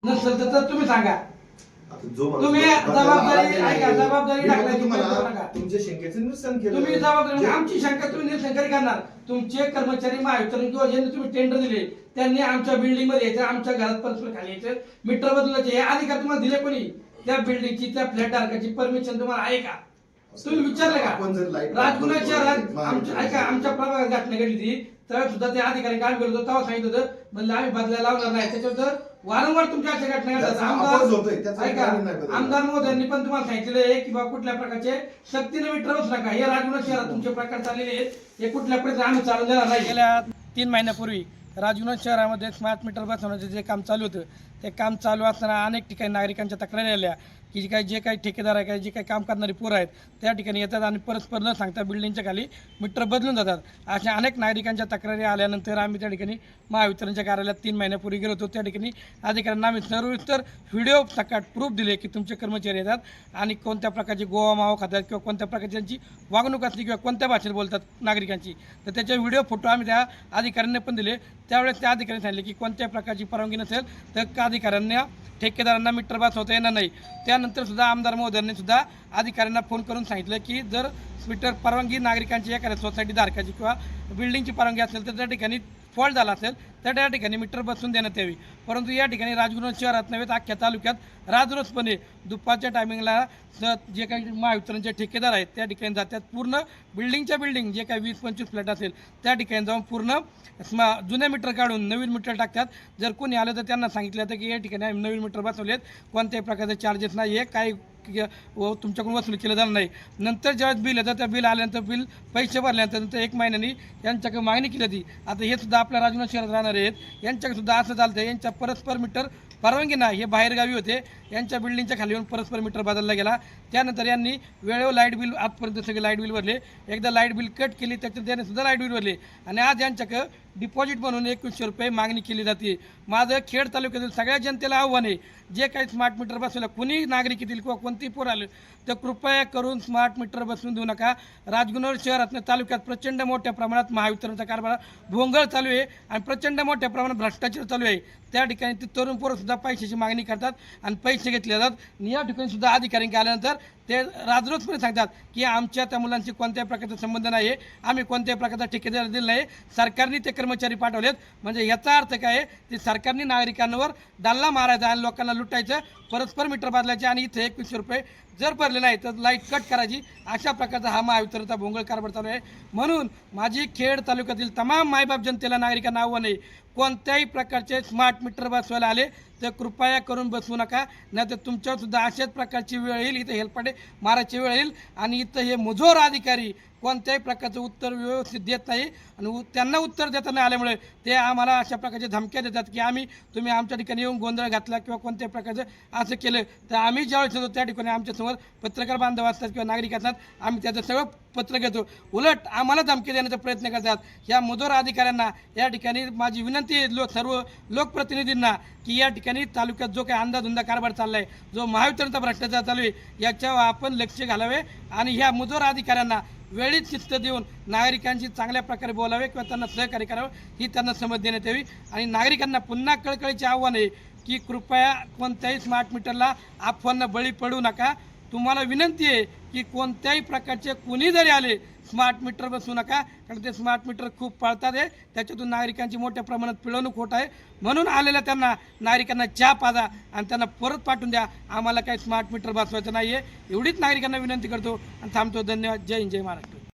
नसेल तर तुम्ही सांगा. जो तुम्ही जबाबदारी ऐका, जबाबदारी टाकण्याची तुम्हाला तुमच्या शंकेचं निरसन केलं. तुम्ही जबाबदारी आमची शंका तुम्ही निरसन कधी करणार? तुमचे कर्मचारी महावितरण किंवा ज्यांनी तुम्ही टेंडर दिले त्यांनी आमच्या बिल्डिंग मध्ये यायचं, आमच्या घरात परस्पर खाली यायचं, मीटर बदलायचे हे अधिकार तुम्हाला दिले कोणी? त्या बिल्डिंगची त्या फ्लॅट धारकाची परमिशन तुम्हाला आहे का? तुम्ही विचारलं का? राजगुना शहरात आमच्या प्रभागात घटना घडली ती तर सुद्धा त्या अधिकारी काय बोलतो तेव्हा सांगितलं होतं म्हणलं आम्ही बदलायला लावणार नाही. त्याच्यावर वारंवार तुमच्या अशा घटना घडतात. ऐका, आमदार महोदयांनी पण तुम्हाला सांगितलेलं आहे की बाबा कुठल्या प्रकारचे सक्तीने मीटर बसू नका. हे राजगुना शहरात तुमचे प्रकार चाललेले आहेत, हे कुठल्या प्रकारे आम्ही चालू देणार नाही. गेल्या 3 महिन्यापूर्वी राजगुना शहरामध्ये स्मार्ट मीटर बसवण्याचं जे काम चालू होतं ते काम चालू असताना अनेक ठिकाणी नागरिकांच्या तक्रारी आल्या की जे काही ठेकेदार आहे काय जे काही काम करणारी पोरं आहेत त्या ठिकाणी येतात आणि परस्पर न सांगता बिल्डिंगच्या खाली मीटर बदलून जातात. अशा अनेक नागरिकांच्या तक्रारी आल्यानंतर आम्ही त्या ठिकाणी महावितरणच्या कार्यालयात 3 महिन्यापूर्वी गेलो होतो. त्या ठिकाणी अधिकाऱ्यांना आम्ही सविस्तर व्हिडिओ सकाट प्रूफ दिले की तुमचे कर्मचारी येतात आणि कोणत्या प्रकारची गोवा मावा खातात किंवा कोणत्या प्रकारची त्यांची वागणूक असली किंवा कोणत्या भाषेत बोलतात नागरिकांची, तर त्याचे व्हिडिओ फोटो आम्ही त्या अधिकाऱ्यांना पण दिले. त्यावेळेस त्या अधिकाऱ्यांनी सांगितले की कोणत्या प्रकारची परवानगी नसेल तर अधिकाऱ्यांना ठेकेदारांना मीटर बसवता येणार नाही. त्यानंतर सुद्धा आमदार महोदयांनी सुद्धा अधिकाऱ्यांना फोन करून सांगितलं की जर मीटर परवानगी नागरिकांची एखाद्या सोसायटी धारकाची किंवा बिल्डिंगची परवानगी असेल तर त्या ठिकाणी फॉल्ट झाला असेल तर त्या ठिकाणी मीटर बसवून देण्यात यावी. परंतु या ठिकाणी राजगुना शहरात नव्हे तर अख्ख्या तालुक्यात राजरोसपणे दुपारच्या टायमिंगला जे काही महावितरणचे ठेकेदार आहेत त्या ठिकाणी जातात, पूर्ण बिल्डिंग जे काही 20-25 फ्लॅट असेल त्या ठिकाणी जाऊन पूर्ण जुन्या मीटर काढून नवीन मीटर टाकतात. जर कोणी आलं तर त्यांना सांगितलं जातं की या ठिकाणी आम्ही नवीन मीटर बसवलेत, कोणत्याही प्रकारचे चार्जेस नाही आहे, काही तुमच्याकडून वसूल केलं जाणार नाही. नंतर ज्यावेळेस बिल येतं त्या बिल आल्यानंतर पैसे भरल्यानंतर 1 महिन्यानी यांच्याकडे मागणी केली जाते. आता हे सुद्धा आपल्या राजगुना शहरात राहणारे आहेत, यांच्याकडे सुद्धा असं चालतं. यांच्या परस्पर मीटर परवानगी नाही, हे बाहेरगावी होते, यांच्या बिल्डिंगच्या खाली येऊन परस्पर मीटर बदलला गेला. त्यानंतर यांनी वेळेवर लाईट बिल आजपर्यंत सगळे लाईट बिल भरले, एकदा लाईट बिल कट केली त्याच्यात त्याने सुद्धा लाईट बिल भरले आणि आज यांच्याकडे डिपॉझिट म्हणून 2100 रुपये मागणी केली जाते. माझं खेड तालुक्यातील सगळ्या जनतेला आव्हान आहे, जे काही स्मार्ट मीटर बसवलं कुणी नागरिक येतील किंवा कोणतेही पोर आलं तर कृपया करून स्मार्ट मीटर बसवून देऊ नका. राजगुना शहरात तालुक्यात प्रचंड मोठ्या प्रमाणात महावितरणचा कारभार भोंगळ चालू आहे आणि प्रचंड मोठ्या प्रमाणात भ्रष्टाचार चालू आहे. त्या ठिकाणी ते तरुण पोरं सुद्धा पैशाची मागणी करतात आणि पैसे घेतले जातात. या ठिकाणी सुद्धा अधिकारी आल्यानंतर ते राजरोसपणे सांगतात की आमच्या त्या मुलांशी कोणत्याही प्रकारचा संबंध नाही आहे, आम्ही कोणत्याही प्रकारचा ठेकेदार दिला नाही, सरकारने ते कर्मचारी पाठवलेत. म्हणजे याचा अर्थ काय आहे की सरकारने नागरिकांवर डल्ला मारायचा आणि लोकांना लुटायचं, परस्पर मीटर बदलायचे आणि इथे 2100 रुपये जर भरले नाही तर लाईट कट करायची. अशा प्रकारचा हा महावितरणचा भोंगळ कारभार चालू आहे. म्हणून माझी खेड तालुक्यातील तमाम मायबाप जनतेला नागरिकांना आव्हान आहे, कोणत्याही प्रकारचे स्मार्ट मीटर बसवायला आले तर कृपया करून बसवू नका, नाही तर तुमच्यावर सुद्धा अशाच प्रकारची वेळ येईल, इथं हेलपाटे मारायची वेळ येईल. आणि इथं हे मुजोर अधिकारी कोणत्याही प्रकारचं उत्तर व्यवस्थित देत नाही आणि त्यांना उत्तर देता नाही आल्यामुळे ते आम्हाला अशा प्रकारच्या धमक्या देतात की तुम्ही आमच्या ठिकाणी येऊन गोंधळ घातला किंवा कोणत्याही प्रकारचं असं केलं तर आम्ही ज्यावेळेस होतो त्या ठिकाणी आमच्यासमोर पत्रकार बांधव असतात किंवा नागरिक असतात, आम्ही त्याचं सगळं पत्र घेतो, उलट आम्हाला धमकी देण्याचा प्रयत्न करतात. या मुजोर अधिकाऱ्यांना या ठिकाणी माझी विनंती आहे सर्व लोकप्रतिनिधींना की या ठिकाणी तालुक्यात जो काही अंदाधुंदा कारभार चालला आहे, जो महावितरणचा भ्रष्टाचार चालू आहे, याच्यावर आपण लक्ष घालावे आणि ह्या मुजोर अधिकाऱ्यांना वेळीच शिस्त देऊन नागरिकांशी चांगल्या प्रकारे बोलावे किंवा त्यांना सहकार्य करावं ही त्यांना समज देण्यात यावी. आणि नागरिकांना पुन्हा कळकळीचे आव्हान आहे की कृपया कोणत्याही स्मार्ट मीटरला अफवांना बळी पडू नका. तुम्हाला विनंती आहे की कोणत्याही प्रकारचे कुणी जरी आले स्मार्ट मीटर बसवू नका, कारण ते स्मार्ट मीटर खूप पळतात आहे, त्याच्यातून नागरिकांची मोठ्या प्रमाणात पिळवणूक होत आहे. म्हणून आलेल्या नागरिकांना चहा पाजा आणि त्यांना परत पाठवून द्या, आम्हाला काही स्मार्ट मीटर बसवायचं नाही आहे. एवढीच नागरिकांना विनंती करतो आणि थांबतो. धन्यवाद. जय हिंद, जय महाराष्ट्र.